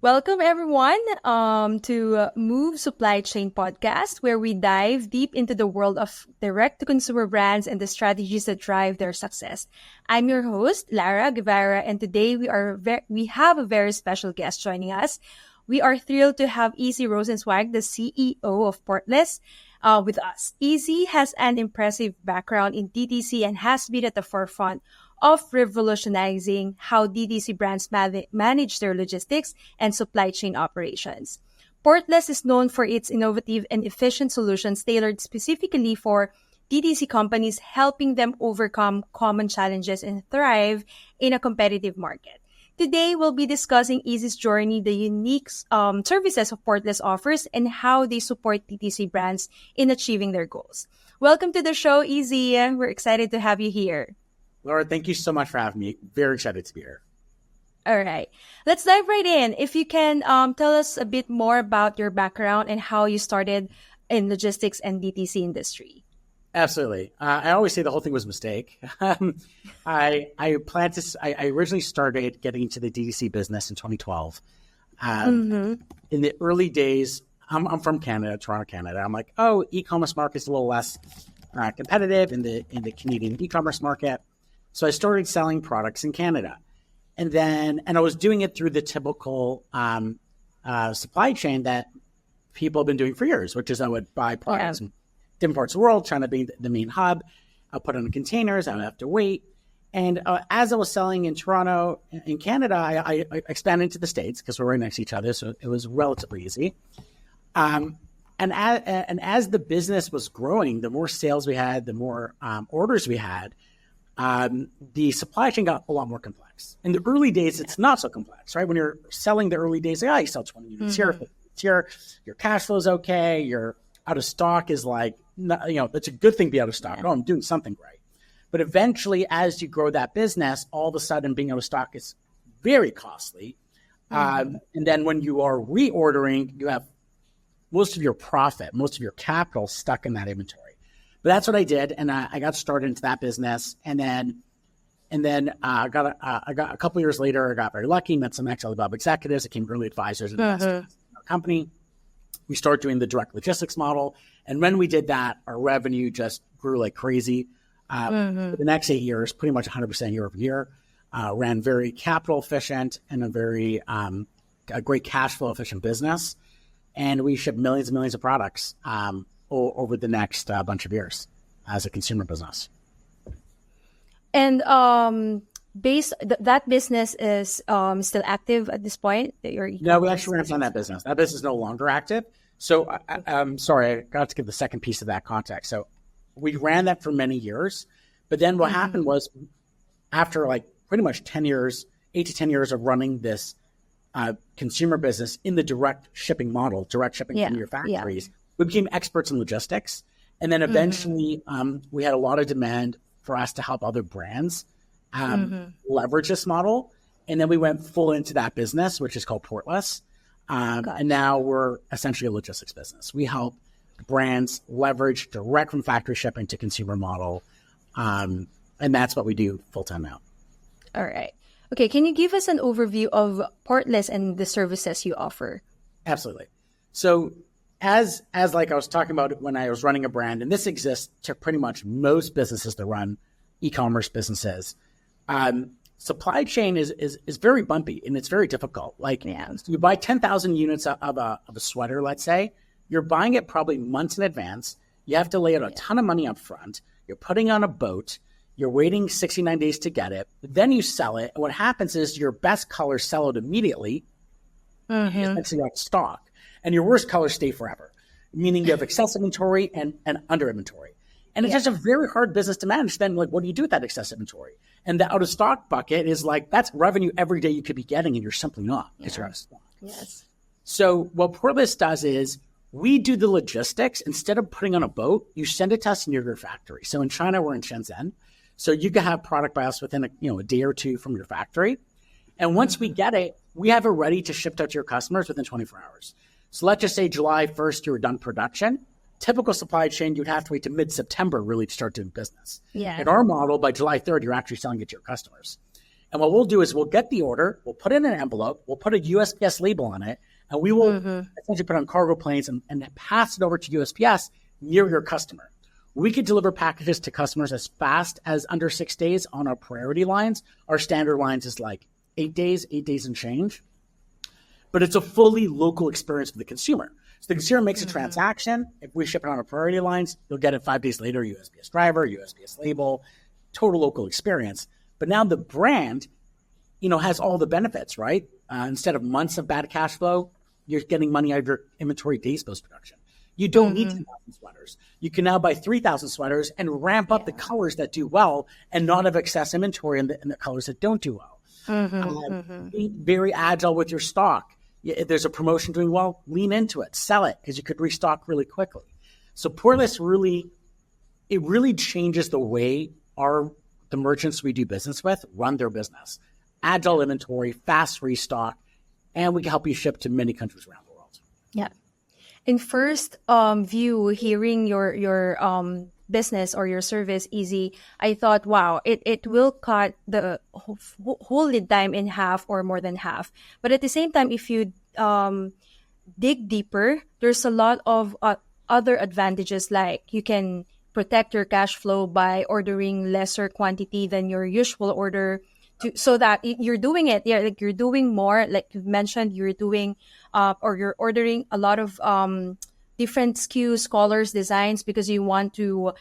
Welcome everyone to Move Supply Chain Podcast, where we dive deep into the world of direct-to-consumer brands and the strategies that drive their success. I'm your host, Lara Guevara, and today we have a very special guest joining us. We are thrilled to have Ezi Rosenzweig, the CEO of Portless, with us. Ezi has an impressive background in DTC and has been at the forefront of revolutionizing how DTC brands manage their logistics and supply chain operations. Portless is known for its innovative and efficient solutions tailored specifically for DTC companies, helping them overcome common challenges and thrive in a competitive market. Today, we'll be discussing Ezi's journey, the unique services of Portless offers, and how they support DTC brands in achieving their goals. Welcome to the show, Ezi. We're excited to have you here. Lara, thank you so much for having me. Very excited to be here. All right. Let's dive right in. If you can tell us a bit more about your background and how you started in logistics and DTC industry. Absolutely. I always say the whole thing was a mistake. I originally started getting into the DTC business in 2012. In the early days, I'm from Canada, Toronto, Canada. I'm like, e-commerce market's a little less competitive in the Canadian e-commerce market. So I started selling products in Canada. And I was doing it through the typical supply chain that people have been doing for years, which is I would buy products in different parts of the world, trying to be the main hub. I'll put it in containers. I would have to wait. And as I was selling in Toronto, in Canada, I expanded into the States because we're right next to each other. So it was relatively easy. And as the business was growing, the more sales we had, the more orders we had, the supply chain got a lot more complex. In the early days, it's not so complex, right? When you're selling the early days, you sell 20 units here, 50 units here, your cash flow is okay, your out of stock is like, it's a good thing to be out of stock. I'm doing something right. But eventually, as you grow that business, all of a sudden being out of stock is very costly. And then when you are reordering, you have most of your profit, most of your capital stuck in that inventory. But that's what I did, and I got started into that business, and then I got a couple years later. I got very lucky, met some ex-Alibaba executives, became early advisors in our company. We started doing the direct logistics model, and when we did that, our revenue just grew like crazy. For the next 8 years, pretty much 100% year over year. Ran very capital efficient and a great cash flow efficient business, and we shipped millions and millions of products over the next bunch of years as a consumer business. And that business is still active at this point? No, we actually ran from that business. That business is no longer active. So I'm sorry, I got to give the second piece of that context. So we ran that for many years, but then what happened was after like pretty much 10 years, 8 to 10 years of running this consumer business in the direct shipping model, direct shipping from your factories, we became experts in logistics. And then eventually we had a lot of demand for us to help other brands leverage this model. And then we went full into that business, which is called Portless. And now we're essentially a logistics business. We help brands leverage direct from factory shipping to consumer model. And that's what we do full time now. All right. Okay. Can you give us an overview of Portless and the services you offer? Absolutely. So as like I was talking about when I was running a brand, and this exists to pretty much most businesses that run e-commerce businesses, supply chain is very bumpy and it's very difficult. Like so you buy 10,000 units of a sweater, let's say, you're buying it probably months in advance. You have to lay out a ton of money up front. You're putting on a boat. You're waiting 69 days to get it. Then you sell it. And what happens is your best colors sell out immediately. It's out of stock. And your worst colors stay forever, meaning you have excess inventory and under inventory. And it's just a very hard business to manage. Then, like, what do you do with that excess inventory? And the out of stock bucket is like, that's revenue every day you could be getting, and you're simply not because you're out of stock. Yes. So what Portless does is we do the logistics. Instead of putting on a boat, you send it to us near your factory. So in China, we're in Shenzhen. So you can have product by us within a day or two from your factory. And once we get it, we have it ready to ship out to your customers within 24 hours. So let's just say July 1st, you were done production. Typical supply chain, you'd have to wait to mid-September really to start doing business. In our model, by July 3rd, you're actually selling it to your customers. And what we'll do is we'll get the order, we'll put it in an envelope, we'll put a USPS label on it, and we will essentially put it on cargo planes and pass it over to USPS near your customer. We could deliver packages to customers as fast as under 6 days on our priority lines. Our standard lines is like 8 days and change. But it's a fully local experience for the consumer. So the consumer makes a transaction. If we ship it on our priority lines, you'll get it 5 days later, USPS driver, USPS label, total local experience. But now the brand, has all the benefits, right? Instead of months of bad cash flow, you're getting money out of your inventory days post-production. You don't need 10,000 sweaters. You can now buy 3,000 sweaters and ramp up the colors that do well and not have excess inventory in the colors that don't do well. Be very agile with your stock. If there's a promotion doing well, lean into it, sell it, because you could restock really quickly. So Portless really changes the way the merchants we do business with run their business. Agile inventory, fast restock, and we can help you ship to many countries around the world. Yeah. In first view, hearing your business or your service, Ezi, I thought, wow, it will cut the whole lead time in half or more than half. But at the same time, if you dig deeper, there's a lot of other advantages, like you can protect your cash flow by ordering lesser quantity than your usual order, so that you're doing it. Yeah, like you're doing more, like you mentioned, you're doing or you're ordering a lot of different SKUs, colors, designs, because you want to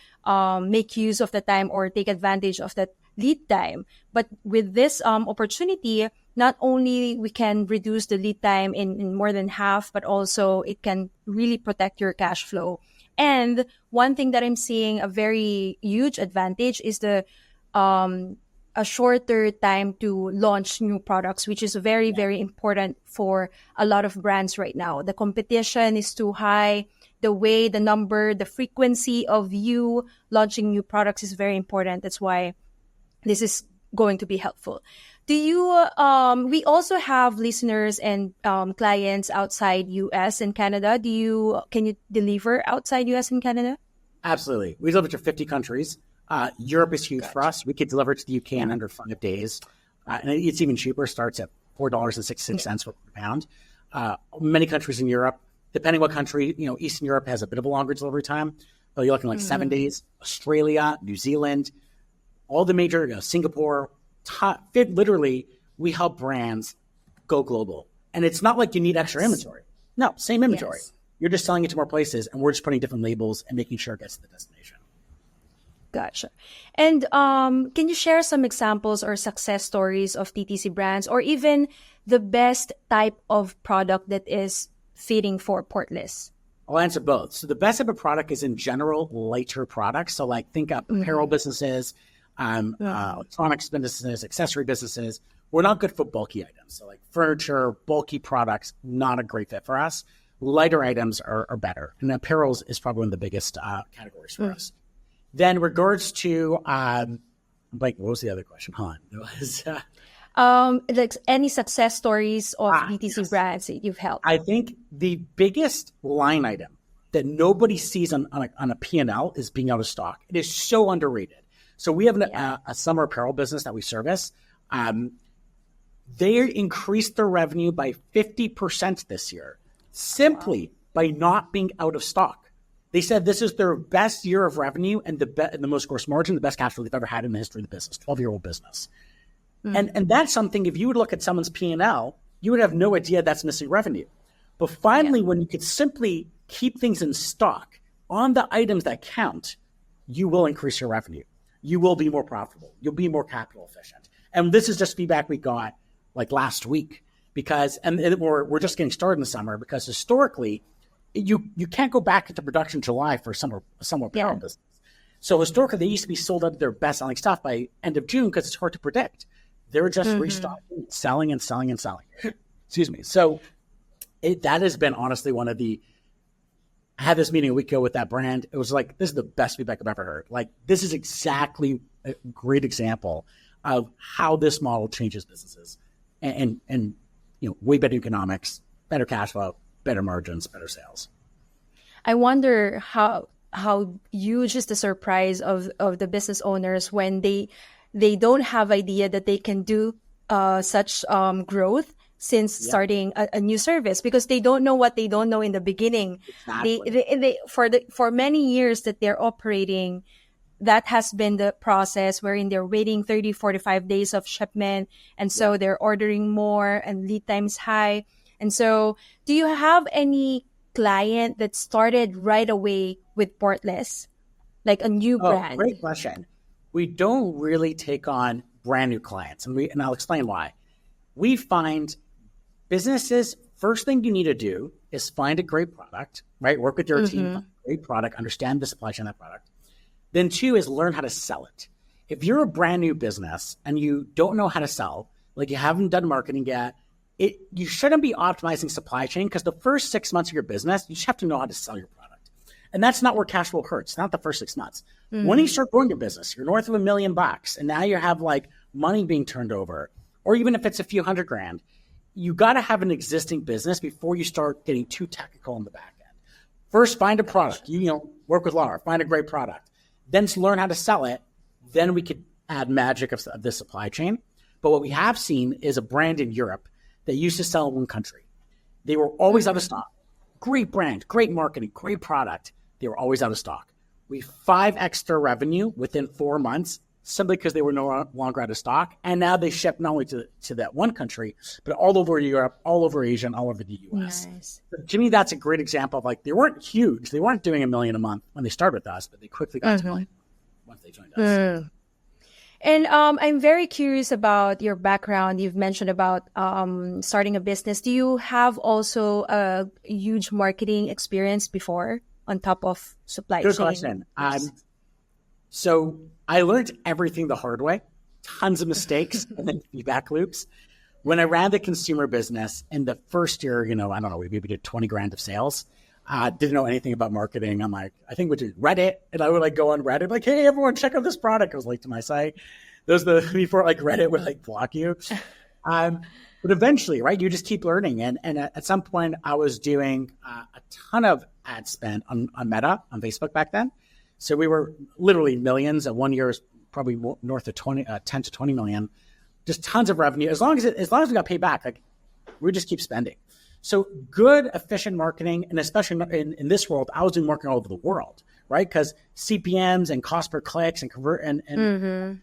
make use of the time or take advantage of that lead time. But with this opportunity, not only we can reduce the lead time in more than half, but also it can really protect your cash flow. And one thing that I'm seeing a very huge advantage is the a shorter time to launch new products, which is very, very important for a lot of brands right now. The competition is too high. The frequency of you launching new products is very important. That's why this is going to be helpful. We also have listeners and clients outside US and Canada. Can you deliver outside US and Canada? Absolutely. We deliver to 50 countries. Europe is huge for us. We could deliver to the UK in under 5 days. And it's even cheaper, starts at $4.66 per pound. Many countries in Europe, depending what country, Eastern Europe has a bit of a longer delivery time. So you're looking like 7 days. Australia, New Zealand, all the major, Singapore, literally, we help brands go global. And it's not like you need extra inventory. No, same inventory. Yes. You're just selling it to more places, and we're just putting different labels and making sure it gets to the destination. Gotcha. And can you share some examples or success stories of DTC brands, or even the best type of product that is fitting for Portless? I'll answer both. So the best type of product is in general lighter products. So like think up apparel businesses, electronics businesses, accessory businesses. We're not good for bulky items. So like furniture, bulky products, not a great fit for us. Lighter items are better. And apparel is probably one of the biggest categories for us. Then regards to, what was the other question? It was, like any success stories of DTC brands that you've helped? I think the biggest line item that nobody sees on a P&L is being out of stock. It is so underrated. So we have a summer apparel business that we service. They increased their revenue by 50% this year simply by not being out of stock. They said this is their best year of revenue and the most gross margin, the best cash flow they've ever had in the history of the business, 12-year-old business. And that's something, if you would look at someone's P&L, you would have no idea that's missing revenue. But finally, when you could simply keep things in stock on the items that count, you will increase your revenue. You will be more profitable. You'll be more capital efficient. And this is just feedback we got like last week we're just getting started in the summer because historically, you can't go back into production in July for summer apparel business. So historically, they used to be sold out of their best-selling stuff by end of June because it's hard to predict. They're just restocking, selling and selling and selling. Excuse me. So that has been honestly one of the – I had this meeting a week ago with that brand. It was like, this is the best feedback I've ever heard. Like, this is exactly a great example of how this model changes businesses and way better economics, better cash flow, better margins, better sales. I wonder how huge is the surprise of the business owners when they don't have idea that they can do such growth since starting a new service, because they don't know what they don't know in the beginning. Exactly. For many years that they're operating, that has been the process wherein they're waiting 30, 45 days of shipment. And so they're ordering more and lead times high. And so do you have any client that started right away with Portless, like a new brand? Great question. We don't really take on brand new clients, and I'll explain why. We find businesses, first thing you need to do is find a great product, right? Work with your team, find a great product, understand the supply chain of that product. Then 2 is learn how to sell it. If you're a brand new business and you don't know how to sell, like you haven't done marketing yet, you shouldn't be optimizing supply chain, because the first 6 months of your business, you just have to know how to sell your product. And that's not where cash flow hurts, not the first 6 months. When you start growing your business, you're north of $1 million, and now you have like money being turned over, or even if it's a few $100,000, you got to have an existing business before you start getting too technical in the back end. First, find a product. Work with Lara, find a great product. Then to learn how to sell it, then we could add magic of the supply chain. But what we have seen is a brand in Europe that used to sell in one country. They were always out of stock. Great brand, great marketing, great product. They were always out of stock. We 5x'd their revenue within 4 months, simply because they were no longer out of stock. And now they ship not only to that one country, but all over Europe, all over Asia, and all over the US. Nice. So to me, that's a great example of like, they weren't huge. They weren't doing $1 million a month when they started with us, but they quickly got to $1 million once they joined us. And I'm very curious about your background. You've mentioned about starting a business. Do you have also a huge marketing experience before on top of supply chain? Good question. So I learned everything the hard way, tons of mistakes and then feedback loops. When I ran the consumer business in the first year, I don't know, we maybe did 20 grand of sales. Didn't know anything about marketing. I'm like, I think we did Reddit, and I would like go on Reddit, like, hey, everyone, check out this product. I was late to my site. Those before like Reddit would like block you. But eventually, right, you just keep learning. And at some point, I was doing a ton of ad spend on Meta on Facebook back then. So we were literally millions. At 1 year was probably north of 10 to 20 million. Just tons of revenue. As long as we got paid back, like we would just keep spending. So good, efficient marketing, and especially in this world, I was doing marketing all over the world, right? Because CPMs and cost per clicks and convert and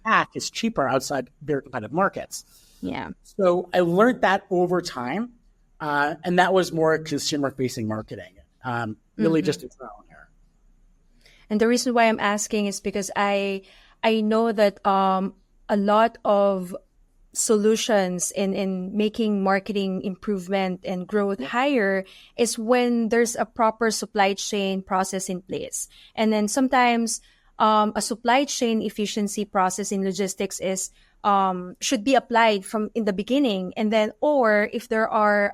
CAC is cheaper outside very competitive markets. Yeah. So I learned that over time, and that was more consumer-facing marketing, really just a trial and error. And the reason why I'm asking is because I know that a lot of solutions in making marketing improvement and growth higher is when there's a proper supply chain process in place. And then sometimes a supply chain efficiency process in logistics is should be applied from in the beginning. And then, or if there are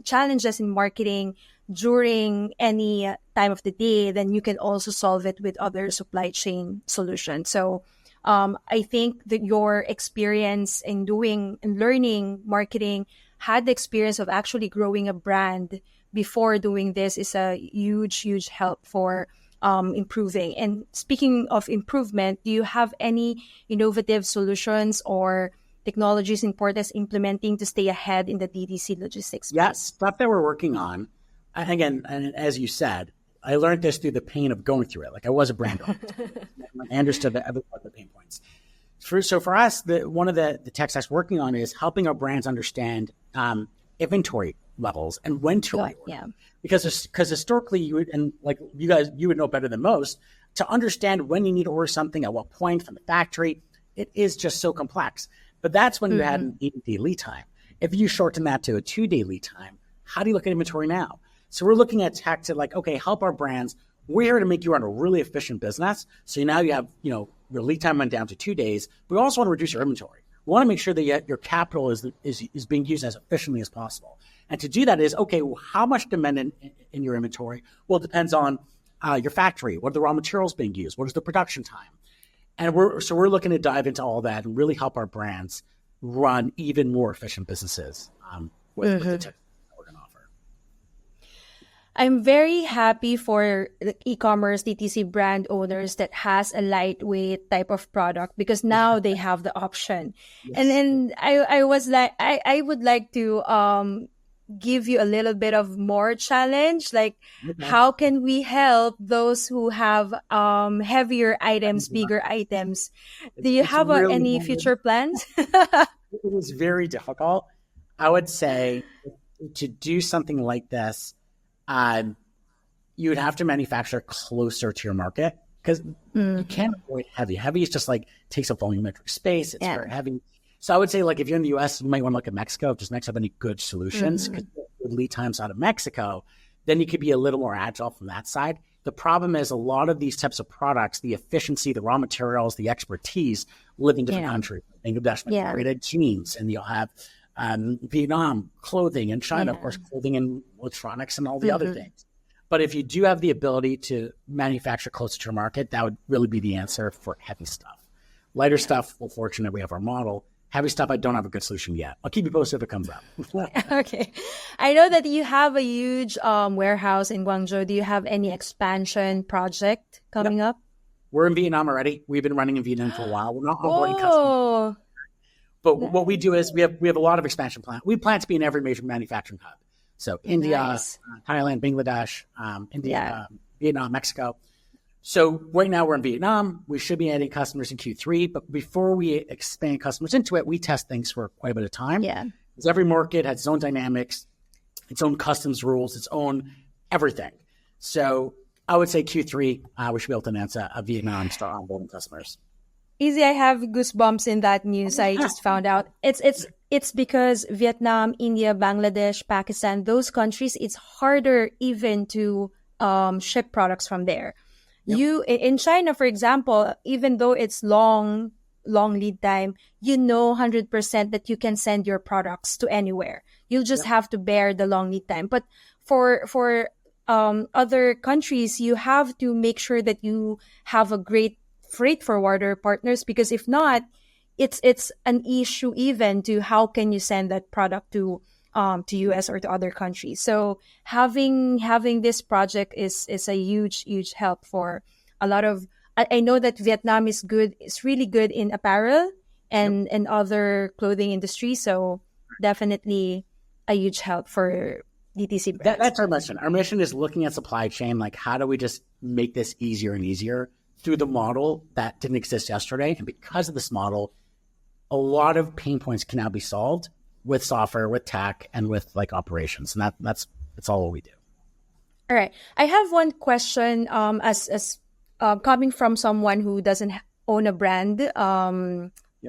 challenges in marketing during any time of the day, then you can also solve it with other supply chain solutions. So I think that your experience in doing and learning marketing, had the experience of actually growing a brand before doing this, is a huge, huge help for improving. And speaking of improvement, do you have any innovative solutions or technologies in Portless implementing to stay ahead in the DTC logistics space? Yes, stuff that we're working on. Again, and as you said, I learned this through the pain of going through it. Like I was a brand owner. I understood every part of the pain points. So for us, one of the tech stacks we're working on is helping our brands understand inventory levels and when to reorder. Yeah. Because historically, you would know better than most, to understand when you need to order something at what point from the factory, it is just so complex. But that's when you had an 8-day lead time. If you shorten that to a 2-day lead time, how do you look at inventory now? So we're looking at tech to help our brands. We're here to make you run a really efficient business. So now you have, your lead time went down to 2 days. We also want to reduce your inventory. We want to make sure that your capital is being used as efficiently as possible. And to do that is, how much demand in your inventory? Well, it depends on your factory. What are the raw materials being used? What is the production time? And we're looking to dive into all that and really help our brands run even more efficient businesses with the tech. I'm very happy for the e-commerce DTC brand owners that has a lightweight type of product because now they have the option. And Yes. then I was like, I would like to give you a little bit of more challenge. Like, Okay. how can we help those who have heavier items, bigger items? Do you It's have really any hard. future plans? It is very difficult. I would say to do something like this, um, you would have to manufacture closer to your market because you can't avoid heavy. Heavy is just like takes up volumetric space. It's Yeah. very heavy. So I would say, like, if you're in the US, you might want to look at Mexico. If does Mexico have any good solutions? Because with lead times out of Mexico, then you could be a little more agile from that side. The problem is a lot of these types of products, the efficiency, the raw materials, the expertise live in different Yeah. countries. Bangladesh might Yeah. create jeans, and you'll have Vietnam clothing, and China, of Yeah. course, clothing and electronics and all the other things. But if you do have the ability to manufacture closer to your market, that would really be the answer for heavy stuff. Lighter stuff, we're fortunate we have our model. Heavy stuff, I don't have a good solution yet. I'll keep you posted if it comes up. Okay. I know that you have a huge warehouse in Guangzhou. Do you have any expansion project coming up? We're in Vietnam already. We've been running in Vietnam for a while. We're not onboarding customers. Oh, But what we do is we have a lot of expansion plans. We plan to be in every major manufacturing hub. So India, nice. Thailand, Bangladesh, India, Yeah. Vietnam, Mexico. So right now we're in Vietnam. We should be adding customers in Q3. But before we expand customers into it, we test things for quite a bit of time. Yeah. Because every market has its own dynamics, its own customs rules, its own everything. So I would say Q3, we should be able to announce a Vietnam start onboarding customers. Easy, I have goosebumps in that news. I just found out. It's because Vietnam, India, Bangladesh, Pakistan, those countries, it's harder even to ship products from there. Yep. In China, for example, even though it's long lead time, 100% that you can send your products to anywhere. You'll just have to bear the long lead time. But for other countries, you have to make sure that you have a great freight forwarder partners, because if not, it's an issue even to how can you send that product to US or to other countries. So having this project is a huge help for a lot of. I know that Vietnam is good. It's really good in apparel and other clothing industry. So definitely a huge help for DTC brands. That's our mission. Our mission is looking at supply chain, like how do we just make this easier and easier through the model that didn't exist yesterday. And because of this model, a lot of pain points can now be solved with software, with tech, and with like operations. And that's all what we do. All right. I have one question as coming from someone who doesn't own a brand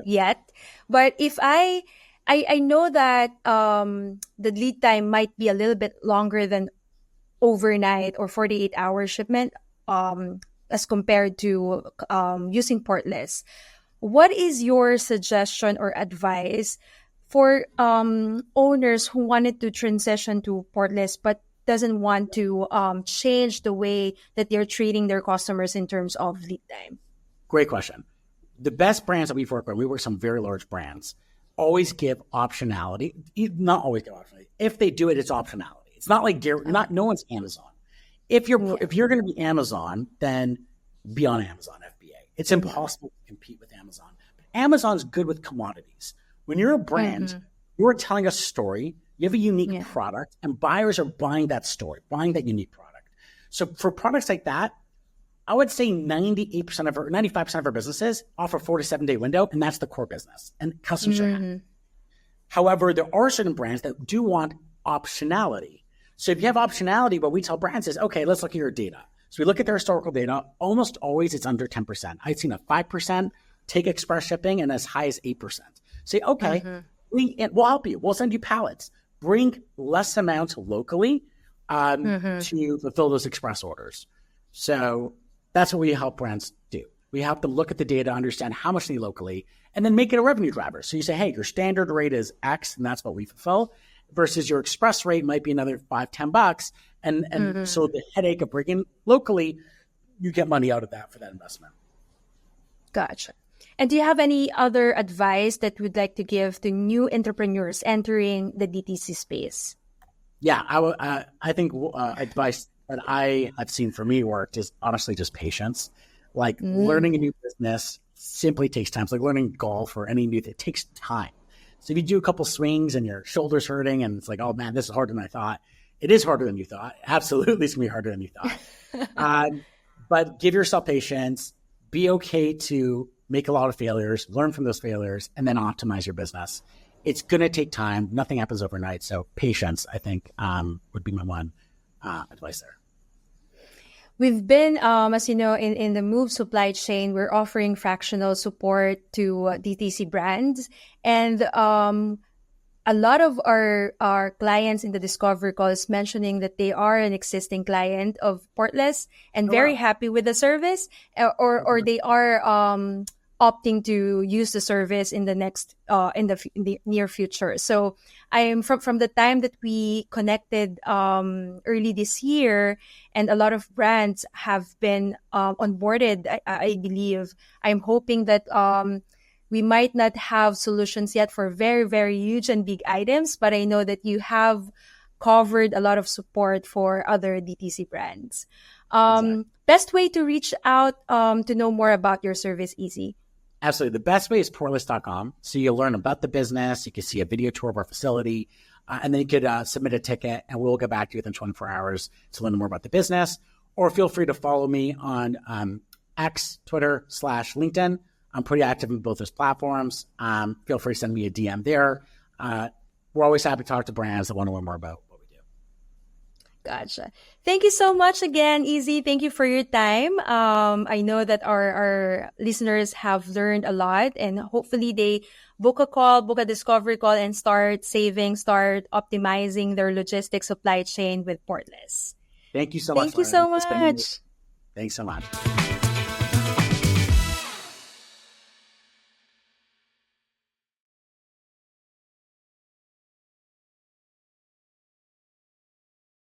yet. But if I know that the lead time might be a little bit longer than overnight or 48-hour shipment as compared to using Portless. What is your suggestion or advice for owners who wanted to transition to Portless but doesn't want to change the way that they're treating their customers in terms of lead time? Great question. The best brands that we've worked with, we work with some very large brands, always give optionality. Not always give optionality. If they do it, it's optionality. It's not like no one's Amazon. If you're going to be Amazon, then be on Amazon FBA. It's impossible to compete with Amazon. But Amazon's good with commodities. When you're a brand, you're telling a story. You have a unique product, and buyers are buying that story, buying that unique product. So for products like that, I would say 95% of our businesses offer 4 to 7 day window, and that's the core business. And customers are happy. However, there are certain brands that do want optionality. So if you have optionality, what we tell brands is, okay, let's look at your data. So we look at their historical data. Almost always it's under 10%. I've seen a 5% take express shipping and as high as 8%. Say, okay, we'll help you. We'll send you pallets. Bring less amounts locally to fulfill those express orders. So that's what we help brands do. We help them look at the data, understand how much they need locally, and then make it a revenue driver. So you say, hey, your standard rate is X, and that's what we fulfill, versus your express rate might be another $5, $10. And so the headache of bringing locally, you get money out of that for that investment. Gotcha. And do you have any other advice that you would like to give to new entrepreneurs entering the DTC space? Yeah, I think advice that I've seen for me worked is honestly just patience. Like learning a new business simply takes time. It's like learning golf or any new thing. It takes time. So if you do a couple swings and your shoulder's hurting and it's like, oh man, this is harder than I thought. It is harder than you thought. Absolutely, it's going to be harder than you thought. But give yourself patience. Be okay to make a lot of failures, learn from those failures, and then optimize your business. It's going to take time. Nothing happens overnight. So patience, I think, would be my one advice there. We've been, as you know, in the Move supply chain, we're offering fractional support to DTC brands. And a lot of our clients in the discovery calls mentioning that they are an existing client of Portless and very happy with the service, or they are opting to use the service in the next in the near future. So I am from the time that we connected early this year, and a lot of brands have been onboarded. I believe I'm hoping that we might not have solutions yet for very, very huge and big items, but I know that you have covered a lot of support for other DTC brands. Exactly. Best way to reach out to know more about your service, Ezi? Absolutely. The best way is portless.com. So you'll learn about the business. You can see a video tour of our facility, and then you could submit a ticket, and we'll get back to you within 24 hours to learn more about the business. Or feel free to follow me on X, Twitter, /LinkedIn. I'm pretty active in both those platforms. Feel free to send me a DM there. We're always happy to talk to brands that want to learn more about what we do. Gotcha. Thank you so much again, Ezi. Thank you for your time. I know that our listeners have learned a lot, and hopefully they book a discovery call, and start saving, start optimizing their logistics supply chain with Portless. Thank you so much. Thank you so much. Thanks so much.